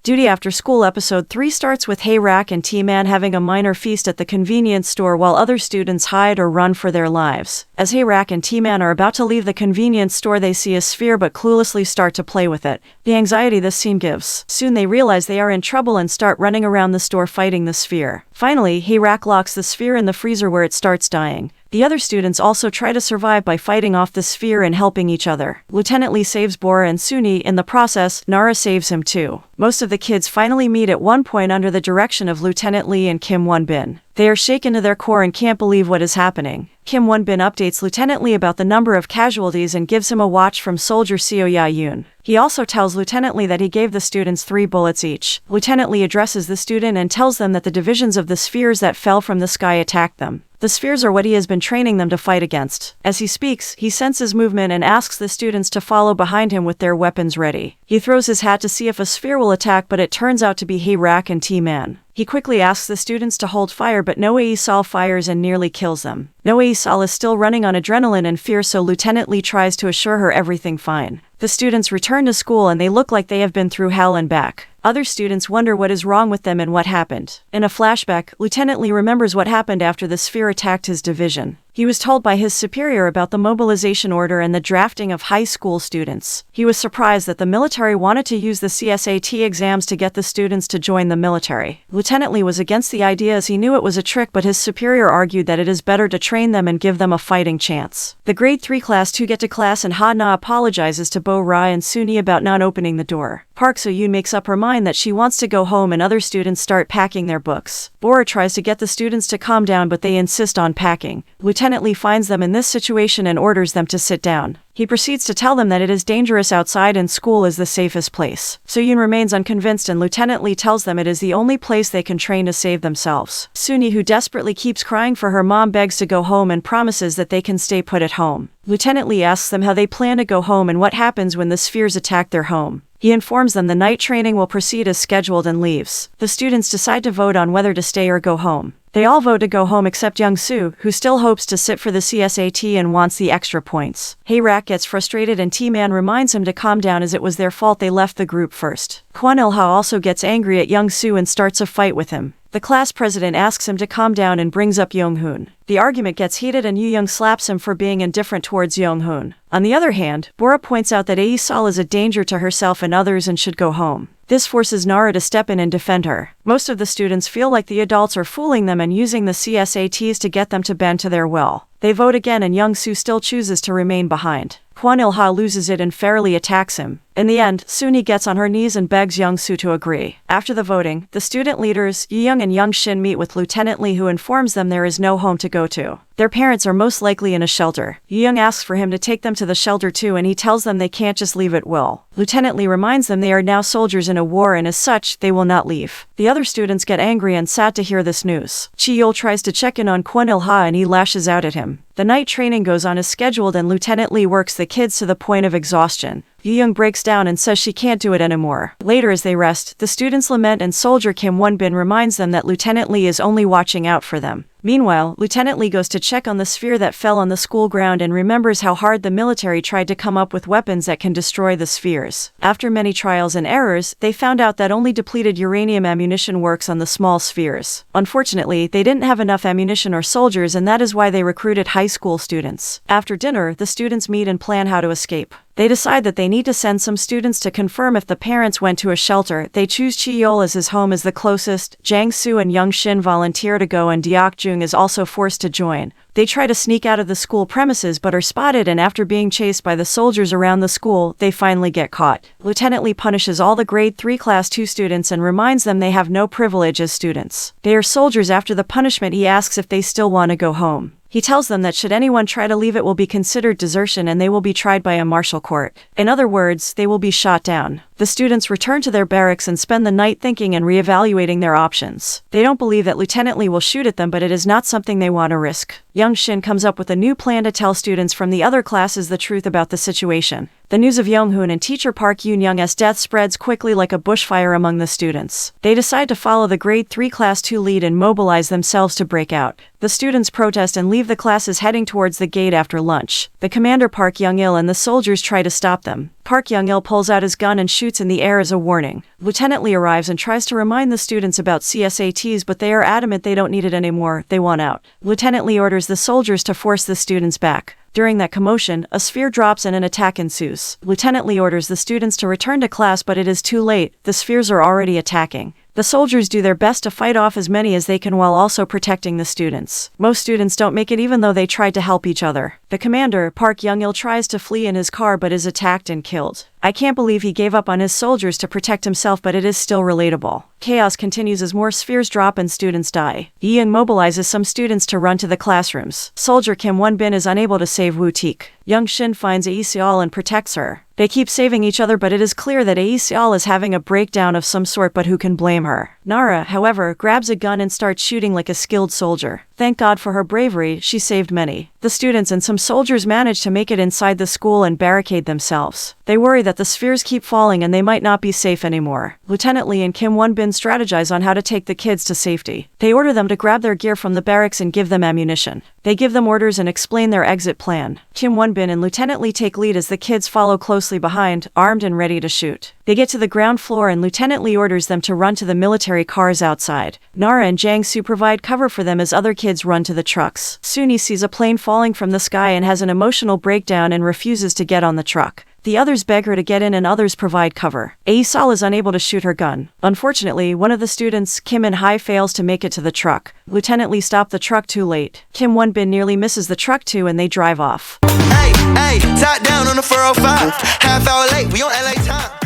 Duty After School Episode 3 starts with Hayrak and T-Man having a minor feast at the convenience store while other students hide or run for their lives. As Hayrak and T-Man are about to leave the convenience store, they see a sphere but cluelessly start to play with it. The anxiety this scene gives. Soon they realize they are in trouble and start running around the store fighting the sphere. Finally, Hayrak locks the sphere in the freezer where it starts dying. The other students also try to survive by fighting off the sphere and helping each other. Lieutenant Lee saves Bora and Suni. In the process, Nara saves him too. Most of the kids finally meet at one point under the direction of Lieutenant Lee and Kim Won-bin. They are shaken to their core and can't believe what is happening. Kim Won-bin updates Lieutenant Lee about the number of casualties and gives him a watch from soldier Seo Ya-yoon. He also tells Lieutenant Lee that he gave the students 3 bullets each. Lieutenant Lee addresses the student and tells them that the divisions of the spheres that fell from the sky attacked them. The spheres are what he has been training them to fight against. As he speaks, he senses movement and asks the students to follow behind him with their weapons ready. He throws his hat to see if a sphere will attack, but it turns out to be Hayrak and T-Man. He quickly asks the students to hold fire, but Noe-Sal fires and nearly kills them. Noe-Sal is still running on adrenaline and fear, so Lieutenant Lee tries to assure her everything fine. The students return to school and they look like they have been through hell and back. Other students wonder what is wrong with them and what happened. In a flashback, Lieutenant Lee remembers what happened after the sphere attacked his division. He was told by his superior about the mobilization order and the drafting of high school students. He was surprised that the military wanted to use the CSAT exams to get the students to join the military. Lieutenant Lee was against the idea as he knew it was a trick, but his superior argued that it is better to train them and give them a fighting chance. The grade 3 class 2 get to class and Ha-na apologizes to Bo-ra and Suni about not opening the door. Park So-yoon makes up her mind that she wants to go home and other students start packing their books. Bora tries to get the students to calm down, but they insist on packing. Lieutenant Lee finds them in this situation and orders them to sit down. He proceeds to tell them that it is dangerous outside and school is the safest place. So-yoon remains unconvinced and Lieutenant Lee tells them it is the only place they can train to save themselves. Suni, who desperately keeps crying for her mom, begs to go home and promises that they can stay put at home. Lieutenant Lee asks them how they plan to go home and what happens when the spheres attack their home. He informs them the night training will proceed as scheduled and leaves. The students decide to vote on whether to stay or go home. They all vote to go home except Young-soo, who still hopes to sit for the CSAT and wants the extra points. Hayrak gets frustrated and T-Man reminds him to calm down as it was their fault they left the group first. Kwon Il-ha also gets angry at Young-soo and starts a fight with him. The class president asks him to calm down and brings up Yong-hoon. The argument gets heated and Yu-young slaps him for being indifferent towards Yong-hoon. On the other hand, Bora points out that Ae-sal is a danger to herself and others and should go home. This forces Nara to step in and defend her. Most of the students feel like the adults are fooling them and using the CSATs to get them to bend to their will. They vote again and Young-soo still chooses to remain behind. Kwon Il-ha loses it and fairly attacks him. In the end, Suni gets on her knees and begs Young-soo to agree. After the voting, the student leaders, Yu-young and Young-shin, meet with Lieutenant Lee, who informs them there is no home to go to. Their parents are most likely in a shelter. Yu-young asks for him to take them to the shelter too, and he tells them they can't just leave at will. Lieutenant Lee reminds them they are now soldiers in a war and as such, they will not leave. The other students get angry and sad to hear this news. Chi-yeol tries to check in on Kwon Il-ha and he lashes out at him. The night training goes on as scheduled and Lieutenant Lee works the kids to the point of exhaustion. Yu-young breaks down and says she can't do it anymore. Later, as they rest, the students lament and soldier Kim Won-bin reminds them that Lieutenant Lee is only watching out for them. Meanwhile, Lieutenant Lee goes to check on the sphere that fell on the school ground and remembers how hard the military tried to come up with weapons that can destroy the spheres. After many trials and errors, they found out that only depleted uranium ammunition works on the small spheres. Unfortunately, they didn't have enough ammunition or soldiers, and that is why they recruited high school students. After dinner, the students meet and plan how to escape. They decide that they need to send some students to confirm if the parents went to a shelter. They choose Chi-yeol as his home as the closest. Jang-soo and Young-shin volunteer to go and Deok-jung is also forced to join. They try to sneak out of the school premises but are spotted, and after being chased by the soldiers around the school, they finally get caught. Lieutenant Lee punishes all the grade 3 class 2 students and reminds them they have no privilege as students. They are soldiers. After the punishment, he asks if they still want to go home. He tells them that should anyone try to leave, it will be considered desertion and they will be tried by a martial court. In other words, they will be shot down. The students return to their barracks and spend the night thinking and re-evaluating their options. They don't believe that Lieutenant Lee will shoot at them, but it is not something they want to risk. Young-shin comes up with a new plan to tell students from the other classes the truth about the situation. The news of Young-hoon and teacher Park Yoon-young's death spreads quickly like a bushfire among the students. They decide to follow the grade 3 class 2 lead and mobilize themselves to break out. The students protest and leave the classes heading towards the gate after lunch. The commander Park Young-il and the soldiers try to stop them. Park Young-il pulls out his gun and shoots in the air as a warning. Lieutenant Lee arrives and tries to remind the students about CSATs, but they are adamant they don't need it anymore, they want out. Lieutenant Lee orders the soldiers to force the students back. During that commotion, a sphere drops and an attack ensues. Lieutenant Lee orders the students to return to class, but it is too late. The spheres are already attacking. The soldiers do their best to fight off as many as they can while also protecting the students. Most students don't make it even though they tried to help each other. The commander, Park Young-il, tries to flee in his car but is attacked and killed. I can't believe he gave up on his soldiers to protect himself, but it is still relatable. Chaos continues as more spheres drop and students die. Ian mobilizes some students to run to the classrooms. Soldier Kim Won-bin is unable to save Woo-teek. Young Shin finds Ae Seol and protects her. They keep saving each other, but it is clear that Ae Seol is having a breakdown of some sort, but who can blame her? Nara, however, grabs a gun and starts shooting like a skilled soldier. Thank God for her bravery, she saved many. The students and some soldiers manage to make it inside the school and barricade themselves. They worry that the spheres keep falling and they might not be safe anymore. Lieutenant Lee and Kim Won-bin strategize on how to take the kids to safety. They order them to grab their gear from the barracks and give them ammunition. They give them orders and explain their exit plan. Kim Won-bin and Lieutenant Lee take lead as the kids follow closely behind, armed and ready to shoot. They get to the ground floor and Lieutenant Lee orders them to run to the military cars outside. Nara and Jang-soo provide cover for them as other kids run to the trucks. Soon he sees a plane falling from the sky and has an emotional breakdown and refuses to get on the truck. The others beg her to get in and others provide cover. Ae Seol is unable to shoot her gun. Unfortunately, one of the students, Kim In-hai, fails to make it to the truck. Lieutenant Lee stopped the truck too late. Kim Won-bin nearly misses the truck too and they drive off. Hey, top down on the 405. Half hour late, we on LA time.